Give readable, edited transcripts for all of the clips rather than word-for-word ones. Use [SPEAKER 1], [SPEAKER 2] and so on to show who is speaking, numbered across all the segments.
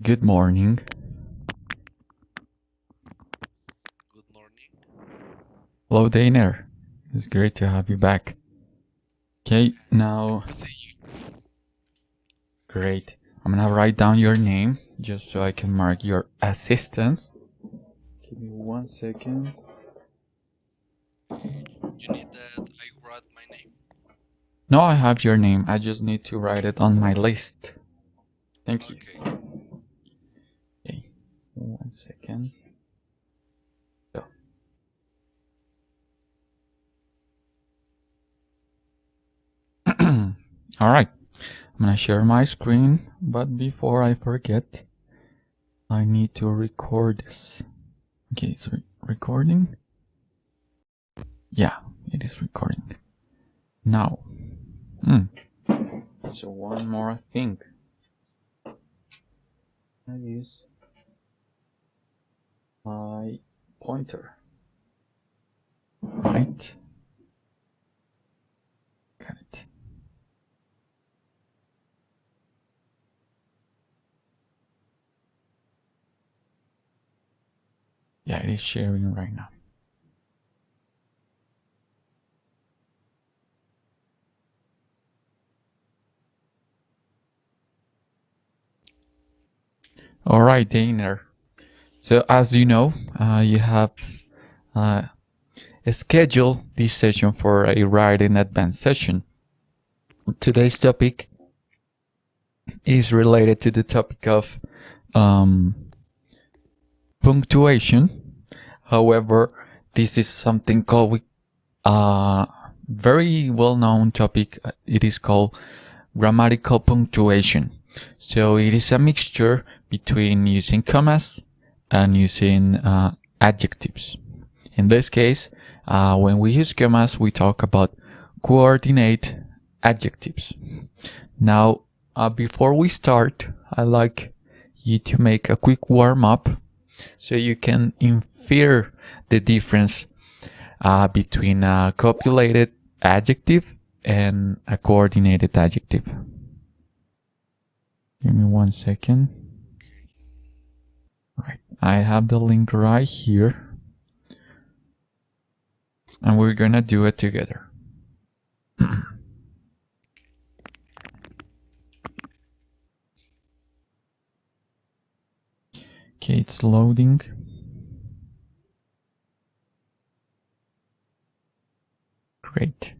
[SPEAKER 1] Good morning.
[SPEAKER 2] Good morning.
[SPEAKER 1] Hello, Dainer. It's great to have you back. Okay, now,
[SPEAKER 2] Good to see you.
[SPEAKER 1] great. I'm gonna write down your name just so I can mark your assistance. Give me 1 second.
[SPEAKER 2] You need that I write my name.
[SPEAKER 1] No, I have your name. I just need to write it on my list. Thank you.
[SPEAKER 2] Okay.
[SPEAKER 1] Okay, 1 second. So. All right. I'm gonna share my screen, but before I forget, I need to record this. Okay, it's recording. Yeah, it is recording. Now, so one more thing. I use my pointer. Right. Got it. Yeah, it is sharing right now. All right, Dainer. So as you know, you have scheduled this session for a writing advanced session. Today's topic is related to the topic of punctuation. However, this is something called very well-known topic. It is called grammatical punctuation. So it is a mixture between using commas and using adjectives. In this case, when we use commas, we talk about coordinate adjectives. Now, before we start, I'd like you to make a quick warm-up so you can infer the difference between a copulated adjective and a coordinated adjective. Give me 1 second. Right, I have the link right here, and we're gonna do it together. Okay, it's loading. Great.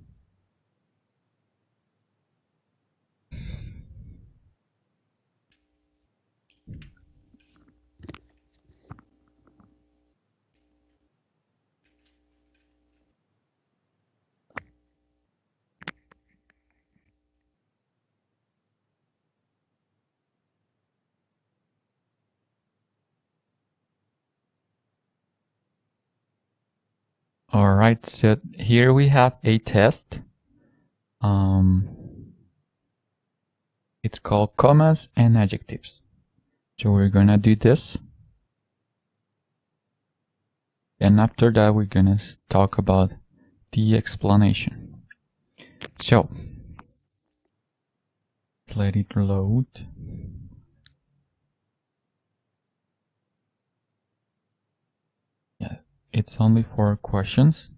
[SPEAKER 1] All right, so here we have a test. It's called commas and adjectives. So we're gonna do this. And after that, we're gonna talk about the explanation. So, let it load. Yeah, it's only 4 questions.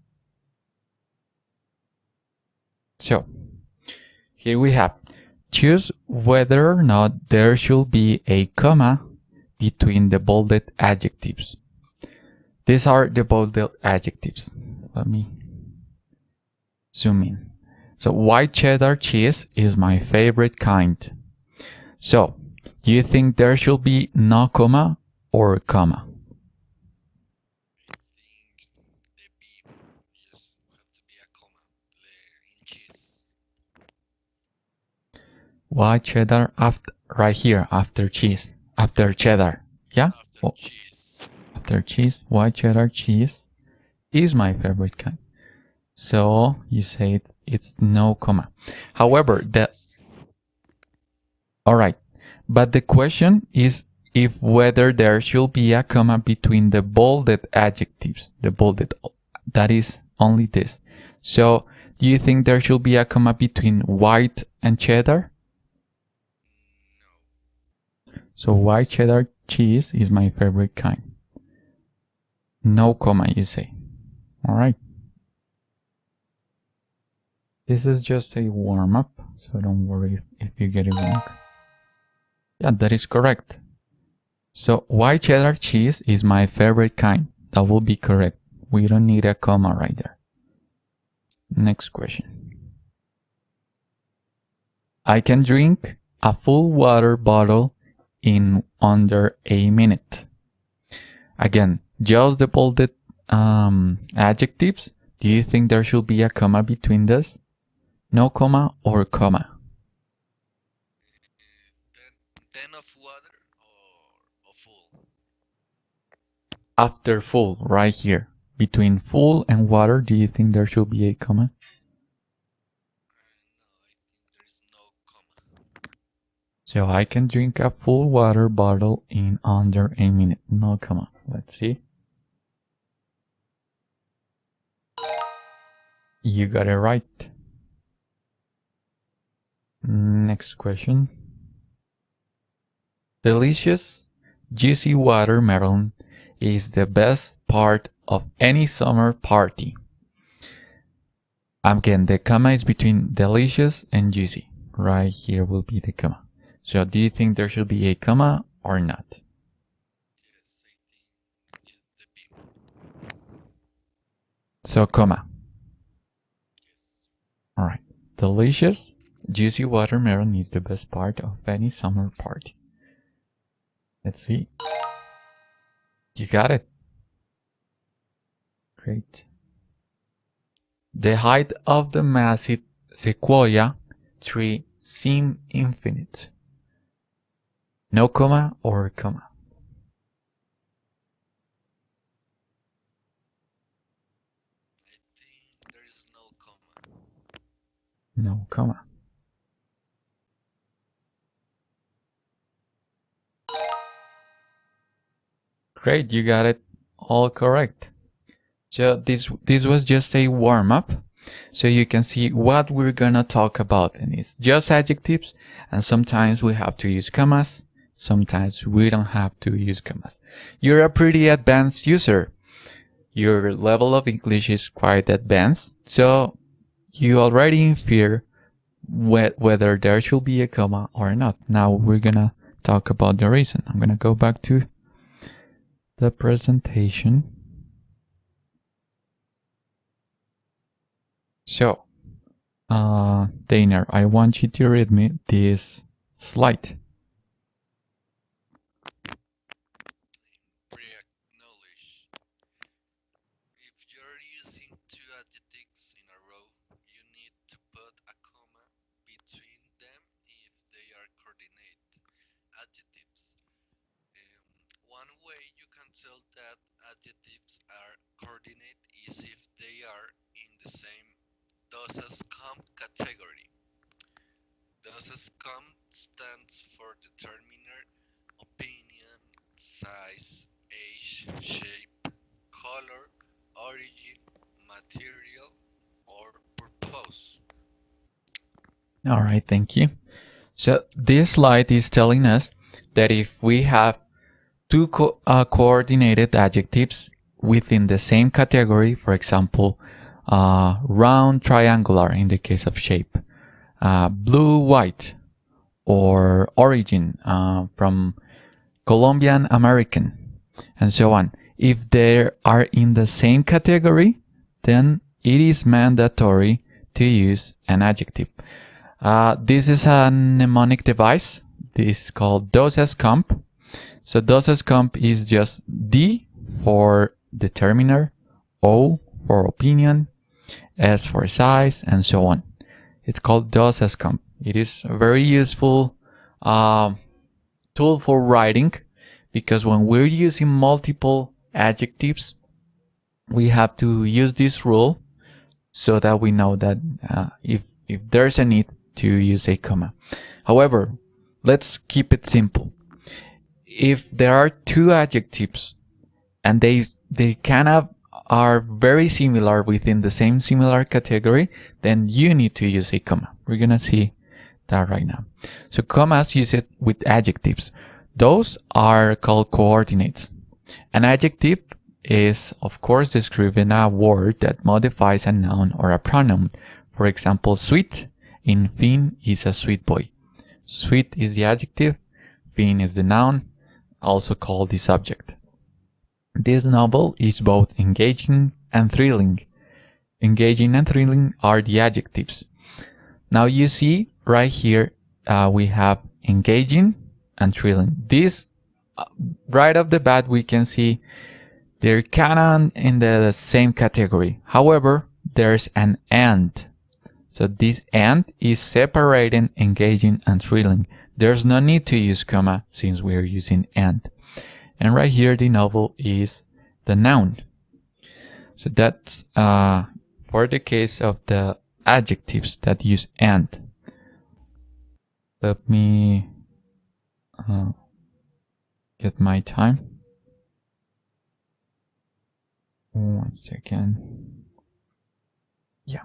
[SPEAKER 1] So, here we have, choose whether or not there should be a comma between the bolded adjectives. These are the bolded adjectives. Let me zoom in. So, white cheddar cheese is my favorite kind. So, do you think there should be no comma or comma?
[SPEAKER 2] I think the beef just have to be a comma in cheese.
[SPEAKER 1] White cheddar after right here after cheese, after cheddar. Yeah?
[SPEAKER 2] After
[SPEAKER 1] Oh,
[SPEAKER 2] cheese.
[SPEAKER 1] after cheese, white cheddar cheese is my favorite kind. So you say it's no comma. However, all right, but the question is if whether there should be a comma between the bolded adjectives, the bolded, that is only this. So do you think there should be a comma between white and cheddar?
[SPEAKER 2] No.
[SPEAKER 1] So white cheddar cheese is my favorite kind. No comma, you say. Alright. This is just a warm-up, so don't worry if you get it wrong. Yeah, that is correct. So white cheddar cheese is my favorite kind. That will be correct. We don't need a comma right there. Next question. I can drink a full water bottle in under a minute. Again, just the bolded adjectives. Do you think there should be a comma between this? No comma or comma?
[SPEAKER 2] Then of water or full?
[SPEAKER 1] After full, right here. Between full and water, do you think there should be a comma?
[SPEAKER 2] No, I think there's no comma.
[SPEAKER 1] So I can drink a full water bottle in under a minute. No comma. Let's see. You got it right. Next question. Delicious, juicy watermelon is the best part of any summer party. Again, the comma is between delicious and juicy. Right here will be the comma. So do you think there should be a comma or not?
[SPEAKER 2] Yes, I think it's the B.
[SPEAKER 1] So comma.
[SPEAKER 2] Yes.
[SPEAKER 1] Alright. Delicious, juicy watermelon is the best part of any summer party. Let's see. You got it. Great. The height of the massive sequoia tree seemed infinite. No comma or comma?
[SPEAKER 2] I think there is no comma.
[SPEAKER 1] No comma. Great, you got it all correct. So this was just a warm-up, so you can see what we're gonna talk about, and it's just adjectives, and sometimes we have to use commas, sometimes we don't have to use commas. You're a pretty advanced user. Your level of English is quite advanced, so you already infer whether there should be a comma or not. Now we're gonna talk about the reason. I'm gonna go back to the presentation. So, Dainer, I want you to read me this slide.
[SPEAKER 2] Pre-acknowledge. If you're using two adjectives in a row, you need to put a comma between them if they are coordinate adjectives. One way you can tell that adjectives are coordinate is if they are in the same "does come" category. Does come stands for determiner, opinion, size, age, shape, color, origin, material, or purpose.
[SPEAKER 1] All right, thank you. So this slide is telling us that if we have two coordinated adjectives within the same category, for example, round, triangular in the case of shape, blue, white, or origin from Colombian American, and so on. If they are in the same category, then it is mandatory to use an adjective. This is a mnemonic device. This is called DOS comp. So DOS comp is just D for determiner, O for opinion, S for size, and so on. It's called DOS comp. It is a very useful tool for writing, because when we're using multiple adjectives, we have to use this rule so that we know that if there's a need to use a comma. However, let's keep it simple. If there are two adjectives and they kind of are very similar within the same similar category, then you need to use a comma. We're gonna see that right now. So commas use it with adjectives. Those are called coordinates. An adjective is, of course, describing a word that modifies a noun or a pronoun. For example, sweet in Finn is a sweet boy. Sweet is the adjective, Finn is the noun, also called the subject. This novel is both engaging and thrilling. Engaging and thrilling are the adjectives. Now you see right here we have engaging and thrilling. This right off the bat we can see they're kind of in the same category. However, there's an and. So this and is separating engaging and thrilling. There's no need to use comma since we're using and. And right here the novel is the noun. So that's for the case of the adjectives that use and. Let me get my time. 1 second. Yeah.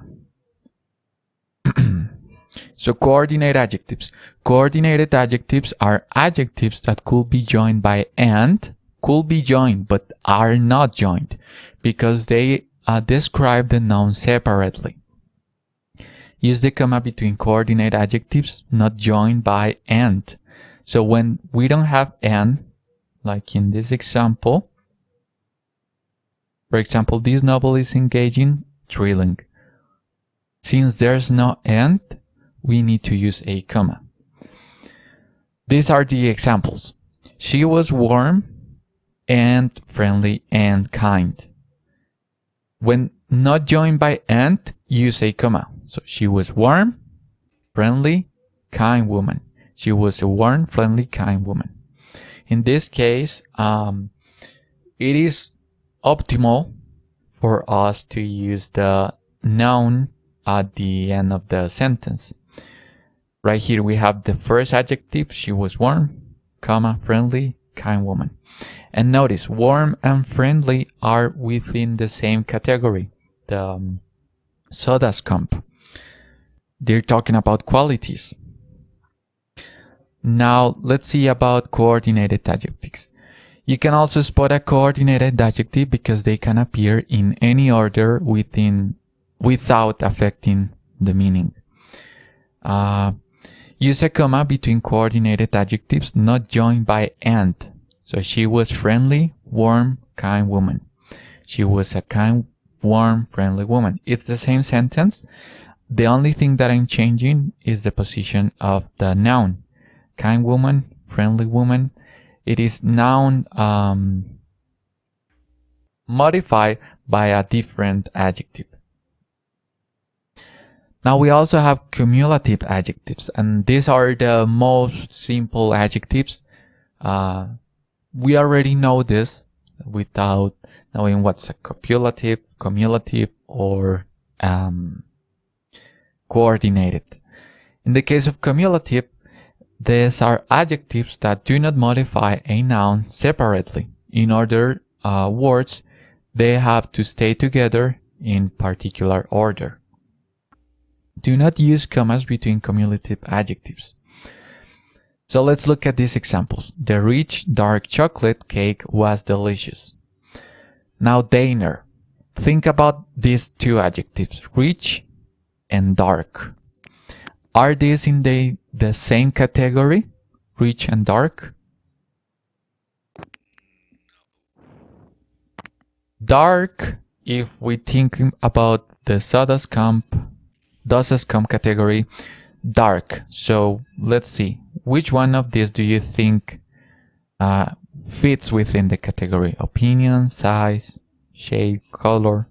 [SPEAKER 1] So coordinate adjectives. Coordinated adjectives are adjectives that could be joined by and, could be joined but are not joined because they describe the noun separately. Use the comma between coordinate adjectives not joined by and. So when we don't have and, like in this example, for example, this novel is engaging, thrilling. Since there's no and, we need to use a comma. These are the examples. She was warm and friendly and kind. When not joined by and, use a comma. So she was warm, friendly, kind woman. She was a warm, friendly, kind woman. In this case, it is optimal for us to use the noun at the end of the sentence. Right here we have the first adjective, she was warm, comma, friendly, kind woman. And notice, warm and friendly are within the same category, the SODASCOMP. They're talking about qualities. Now let's see about coordinated adjectives. You can also spot a coordinated adjective because they can appear in any order without affecting the meaning. Use a comma between coordinated adjectives not joined by and. So she was friendly, warm, kind woman. She was a kind, warm, friendly woman. It's the same sentence. The only thing that I'm changing is the position of the noun. Kind woman, friendly woman. It is noun modified by a different adjective. Now we also have cumulative adjectives, and these are the most simple adjectives. We already know this without knowing what's a copulative, cumulative, or coordinated. In the case of cumulative, these are adjectives that do not modify a noun separately. In other words, they have to stay together in particular order. Do not use commas between cumulative adjectives. So let's look at these examples. The rich dark chocolate cake was delicious. Now Dainer. Think about these two adjectives, rich and dark. Are these in the same category, rich and dark? Dark, if we think about the SODASCOMP category, dark. So let's see, which one of these do you think fits within the category? Opinion, size, shape, color?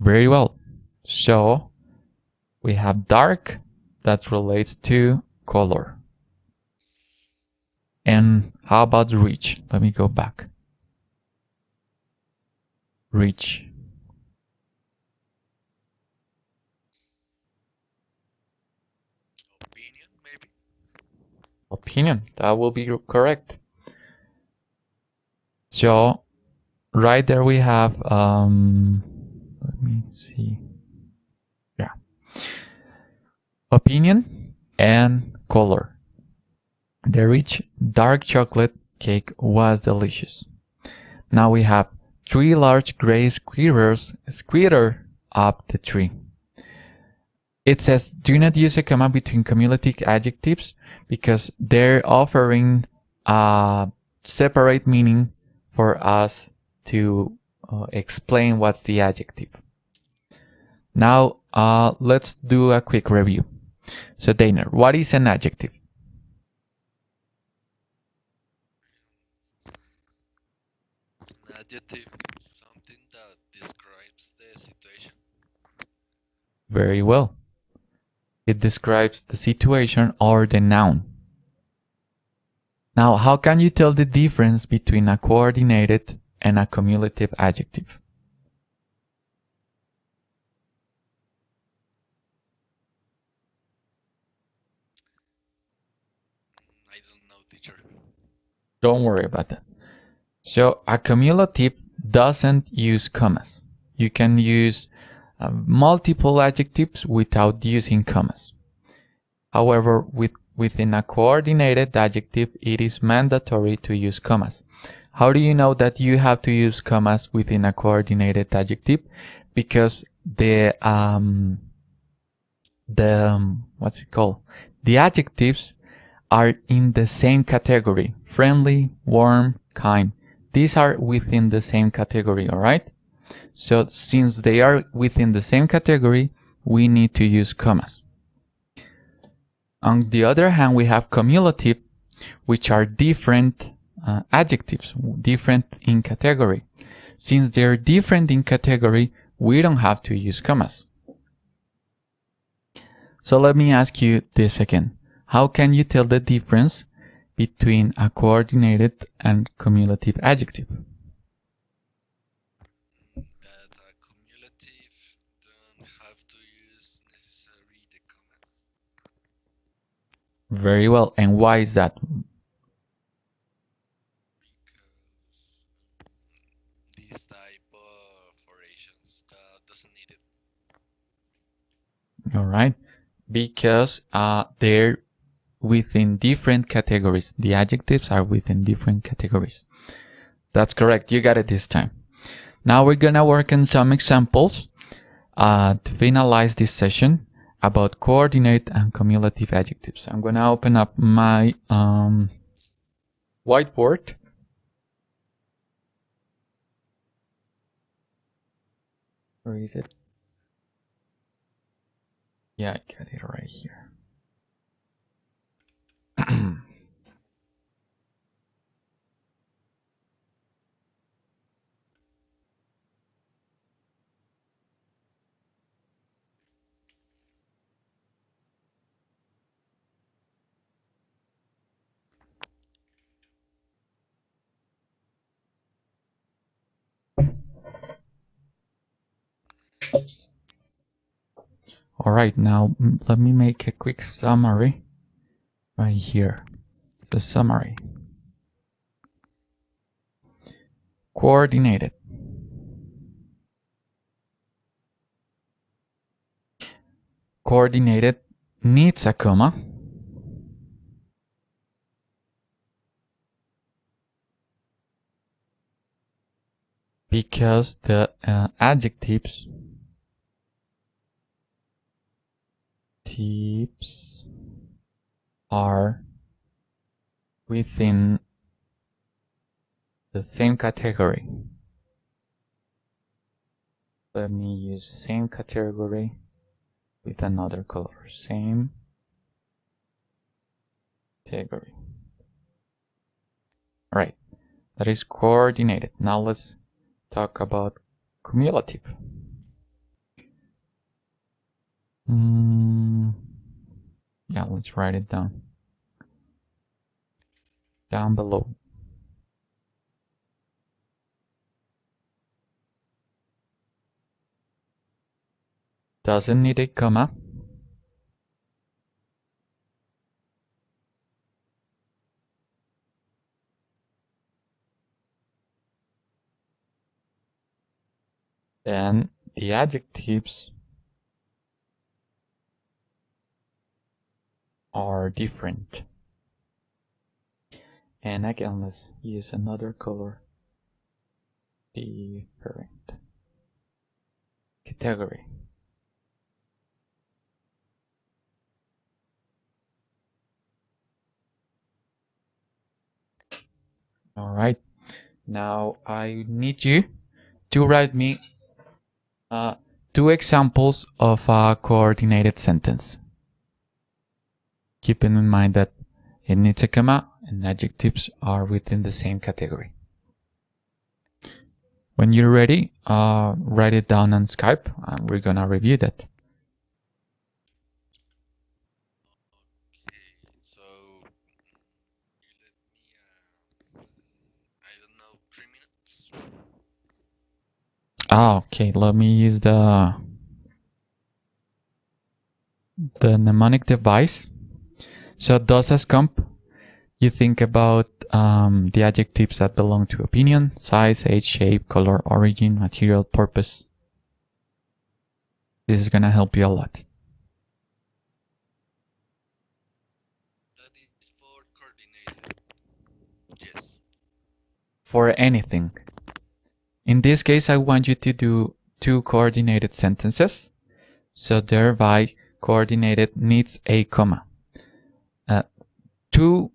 [SPEAKER 1] Very well. So we have dark that relates to color. And how about rich? Let me go back. Rich.
[SPEAKER 2] Opinion, maybe?
[SPEAKER 1] Opinion, that will be correct. So right there we have let me see. Yeah. Opinion and color. The rich dark chocolate cake was delicious. Now we have 3 large gray squirrels squitter up the tree. It says do not use a comma between cumulative adjectives because they're offering a separate meaning for us to explain what's the adjective. Now let's do a quick review. So Dainer, what is an adjective?
[SPEAKER 2] An adjective is something that describes the situation.
[SPEAKER 1] Very well. It describes the situation or the noun. Now, how can you tell the difference between a coordinated and a cumulative adjective?
[SPEAKER 2] I don't know, teacher.
[SPEAKER 1] Don't worry about that. So a cumulative doesn't use commas. You can use multiple adjectives without using commas. However, within a coordinated adjective, it is mandatory to use commas. How do you know that you have to use commas within a coordinated adjective? Because the what's it called? The adjectives are in the same category: friendly, warm, kind. These are within the same category, all right? So since they are within the same category, we need to use commas. On the other hand, we have cumulative, which are different adjectives, different in category. Since they're different in category, we don't have to use commas. So let me ask you this again. How can you tell the difference between a coordinated and cumulative adjective?
[SPEAKER 2] That a cumulative don't have to use necessarily the commas.
[SPEAKER 1] Very well. And why is that?
[SPEAKER 2] Because this type of orations doesn't need it.
[SPEAKER 1] All right. Because they're within different categories. The adjectives are within different categories. That's correct. You got it this time. Now we're gonna work on some examples to finalize this session about coordinate and cumulative adjectives. I'm gonna open up my whiteboard. Where is it? Yeah, I got it right here. All right, now let me make a quick summary right here. The summary. Coordinated. Coordinated needs a comma. Because the adjectives tips are within the same category. Let me use same category with another color. Same category. All right, that is coordinated. Now let's talk about cumulative. Yeah, let's write it down below. Doesn't need a comma. Then the adjectives are different. And again, let's use another color. Different category. All right. Now I need you to write me 2 examples of a coordinated sentence. Keeping in mind that it needs a comma and adjectives are within the same category. When you're ready, write it down on Skype and we're gonna review that.
[SPEAKER 2] Okay, so you let me, I don't know, 3 minutes?
[SPEAKER 1] Okay, let me use the mnemonic device. So does as comp, you think about the adjectives that belong to opinion, size, age, shape, color, origin, material, purpose. This is gonna help you a lot.
[SPEAKER 2] That is for coordinated. Yes.
[SPEAKER 1] For anything. In this case, I want you to do 2 coordinated sentences. So thereby, coordinated needs a comma. 2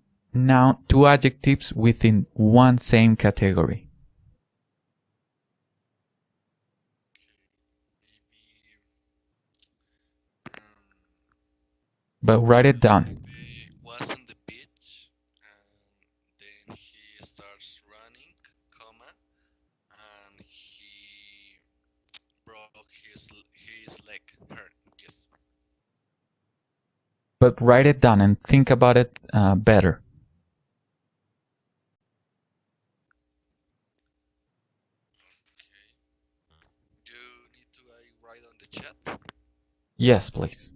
[SPEAKER 1] adjectives within one same category.
[SPEAKER 2] Maybe
[SPEAKER 1] But write it down.
[SPEAKER 2] Felipe was on the beach and then he starts running, comma, and he broke his leg. Her, yes.
[SPEAKER 1] But write it down and think about it better.
[SPEAKER 2] Okay. You need to write on the chat.
[SPEAKER 1] Yes, please.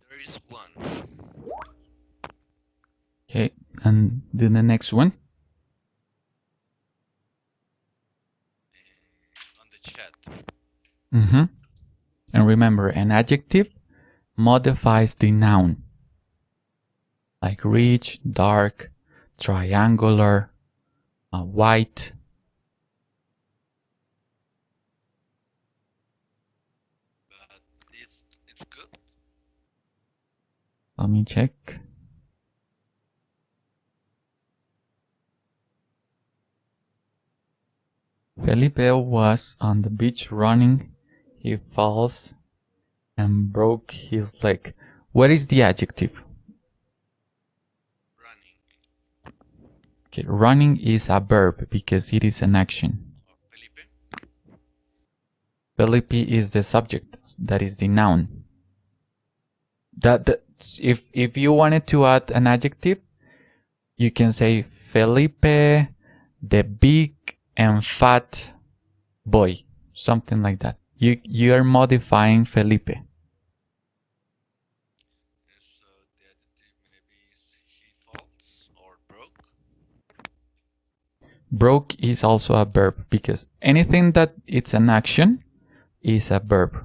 [SPEAKER 2] There is one.
[SPEAKER 1] Okay, and do the next one.
[SPEAKER 2] On the chat.
[SPEAKER 1] And remember, an adjective modifies the noun. Like rich, dark, triangular, white.
[SPEAKER 2] But it's good.
[SPEAKER 1] Let me check. Felipe was on the beach running. He falls and broke his leg. What is the adjective?
[SPEAKER 2] Running.
[SPEAKER 1] Okay, running is a verb because it is an action.
[SPEAKER 2] Felipe.
[SPEAKER 1] Felipe is the subject, that is the noun. If you wanted to add an adjective, you can say Felipe, the big and fat boy, something like that. You are modifying Felipe.
[SPEAKER 2] So the adjective maybe is he falls or broke.
[SPEAKER 1] Broke is also a verb because anything that it's an action is a verb.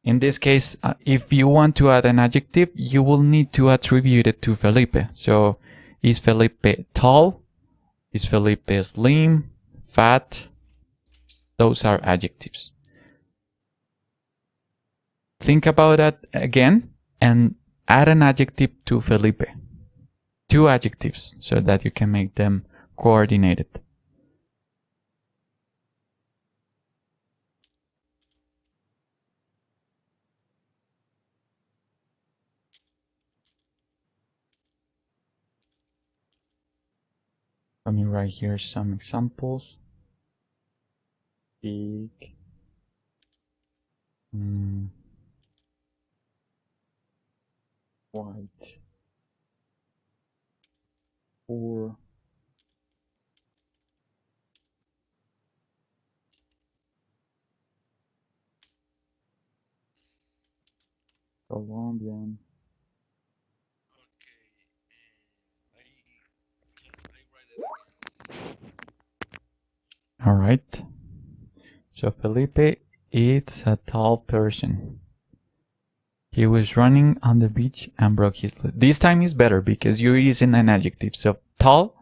[SPEAKER 1] In this case, if you want to add an adjective, you will need to attribute it to Felipe. So, is Felipe tall? Is Felipe slim? Fat? Those are adjectives. Think about that again and add an adjective to Felipe. 2 adjectives so that you can make them coordinated. Let me write here some examples. Big. White. Poor. Colombian.
[SPEAKER 2] Okay, I write it again.
[SPEAKER 1] All right. So Felipe is a tall person. He was running on the beach and broke his leg. This time is better because you're using an adjective. So tall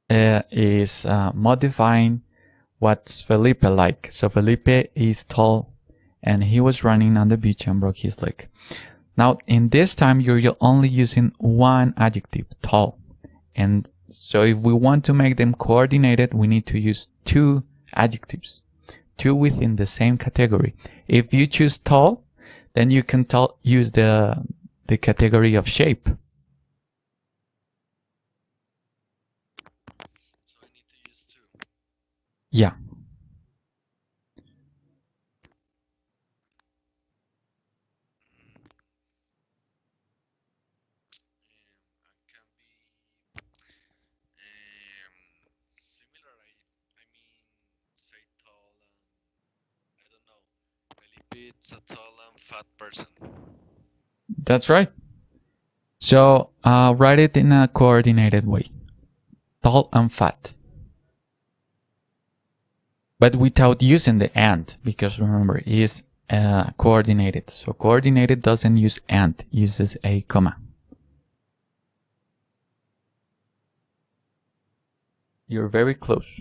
[SPEAKER 1] is modifying what's Felipe like. So Felipe is tall and he was running on the beach and broke his leg. Now, in this time, you're only using one adjective, tall. And so if we want to make them coordinated, we need to use two adjectives, two within the same category. If you choose tall, then you can use the category of shape.
[SPEAKER 2] So I need to use two.
[SPEAKER 1] Yeah.
[SPEAKER 2] I can be similar. I mean, say tall and I don't know. Felipe, it's a tall and fat person.
[SPEAKER 1] That's right. So write it in a coordinated way. Tall and fat. But without using the and, because remember, it is coordinated. So coordinated doesn't use and, uses a comma. You're very close.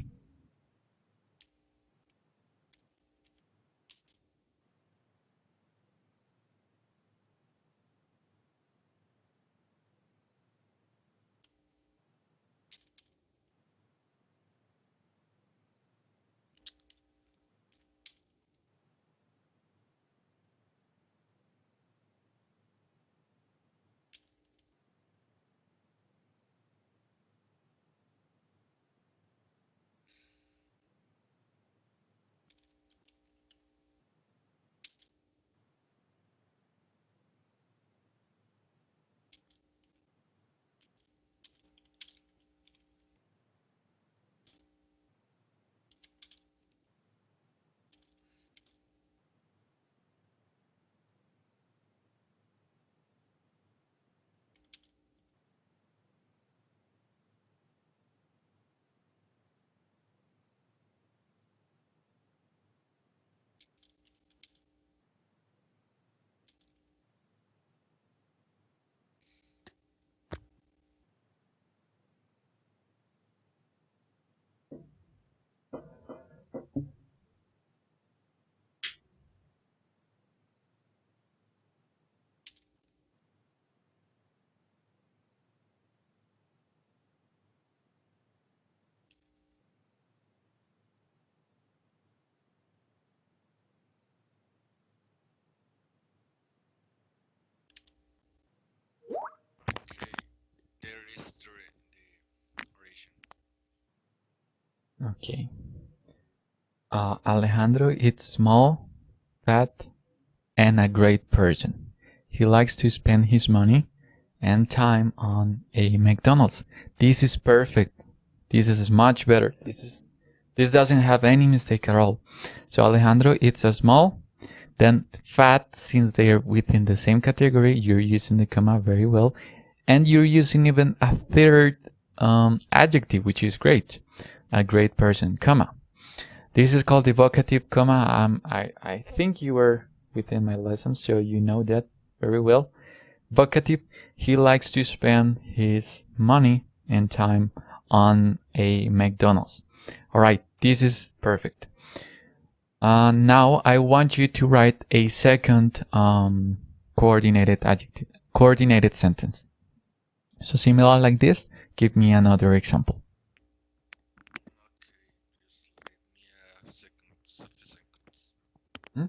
[SPEAKER 2] Okay, there is the oration.
[SPEAKER 1] Okay. Alejandro is small, fat, and a great person. He likes to spend his money and time on a McDonald's. This is perfect. This is much better. This doesn't have any mistake at all. So Alejandro, it's a small, then fat, since they are within the same category, you're using the comma very well, and you're using even a third adjective, which is great. A great person, comma. This is called the vocative comma. I think you were within my lesson, so you know that very well. Vocative, he likes to spend his money and time on a McDonald's. All right, this is perfect. Now I want you to write a second coordinated adjective, coordinated sentence. So similar like this, give me another example.
[SPEAKER 2] Okay, just let me a second, a few seconds.
[SPEAKER 1] Hmm?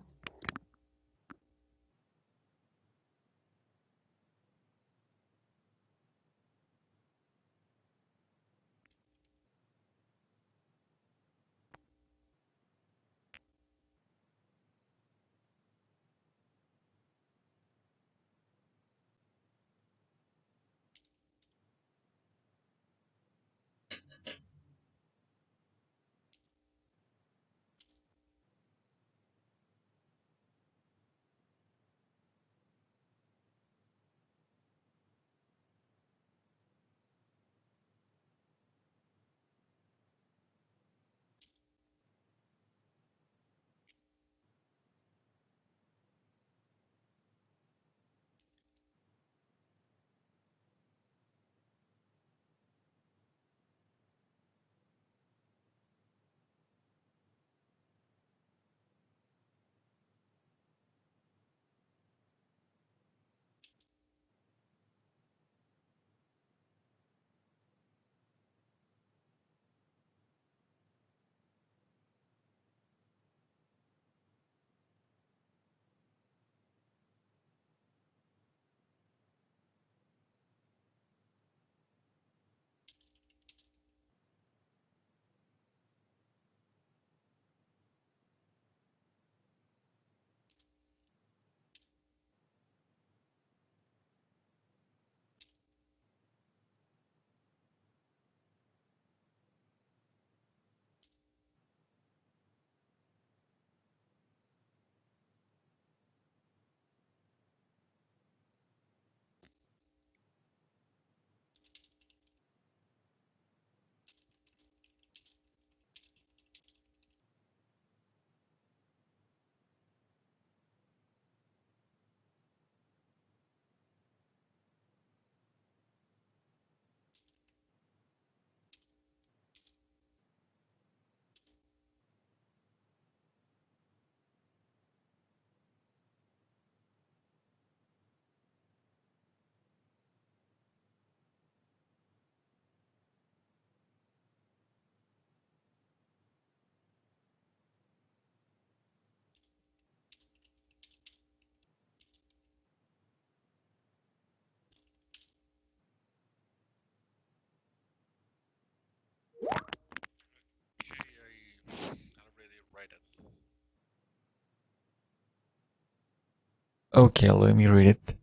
[SPEAKER 1] Okay, let me read it.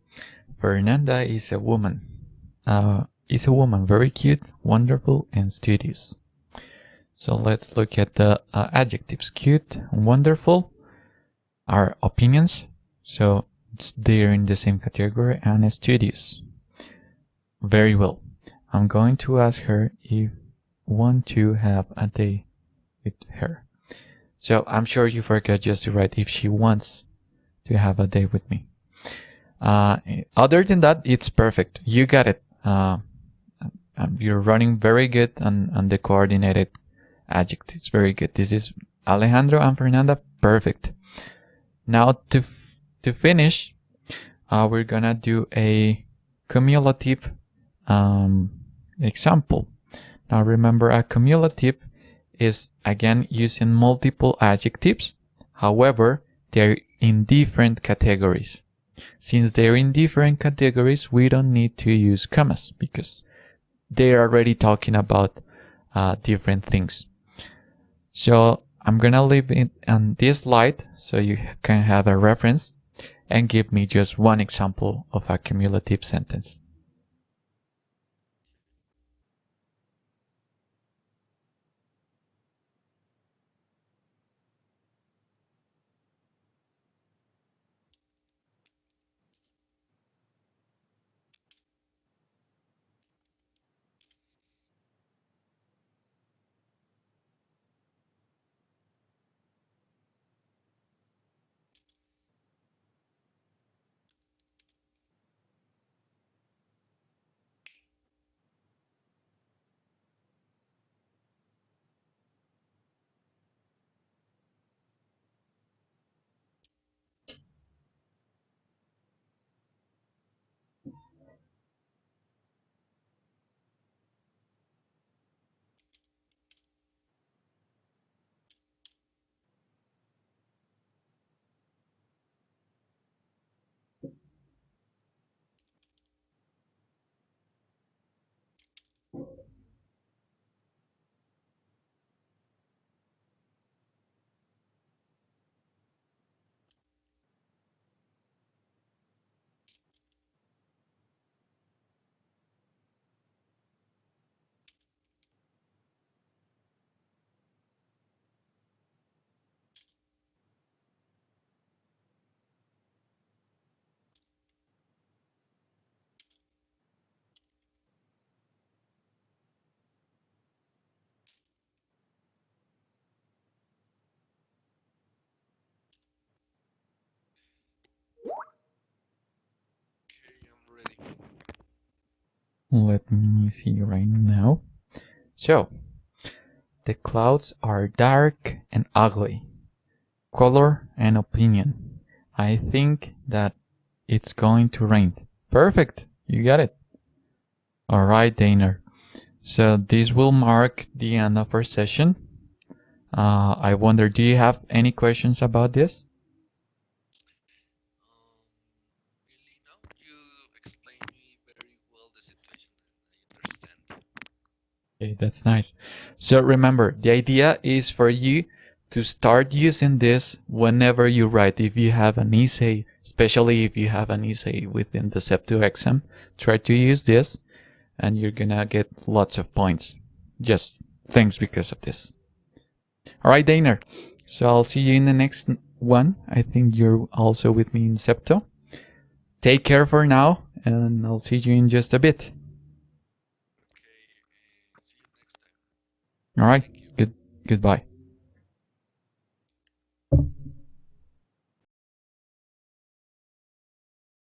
[SPEAKER 1] Fernanda is a woman. Very cute, wonderful, and studious. So let's look at the adjectives. Cute and wonderful are opinions. So they're in the same category, and studious. Very well. I'm going to ask her if want to have a day with her. So I'm sure you forgot just to write if she wants to have a day with me. Other than that, it's perfect. You got it. You're running very good on the coordinated adjectives. Very good. This is Alejandro and Fernanda. Perfect. Now to finish, we're gonna do a cumulative example. Now remember, a cumulative is again using multiple adjectives. However, they're in different categories. Since they're in different categories, we don't need to use commas because they're already talking about different things. So I'm gonna leave it on this slide so you can have a reference and give me just one example of a cumulative sentence.
[SPEAKER 2] Okay, I'm ready.
[SPEAKER 1] Let me see right now. So, the clouds are dark and ugly. Color and opinion. I think that it's going to rain. Perfect. You got it. Alright, Dainer. So this will mark the end of our session. I wonder, do you have any questions about this?
[SPEAKER 2] Really, no? You explained me very well the situation and I understand.
[SPEAKER 1] Okay, that's nice. So remember, the idea is for you to start using this whenever you write. If you have an essay, especially if you have an essay within the SEP2 exam, try to use this and you're gonna get lots of points. Just thanks because of this. Alright, Dainer. So I'll see you in the next one. I think you're also with me in Septo. Take care for now, and I'll see you in just a bit.
[SPEAKER 2] Okay, see you next time.
[SPEAKER 1] Alright,
[SPEAKER 2] Thank you.
[SPEAKER 1] goodbye.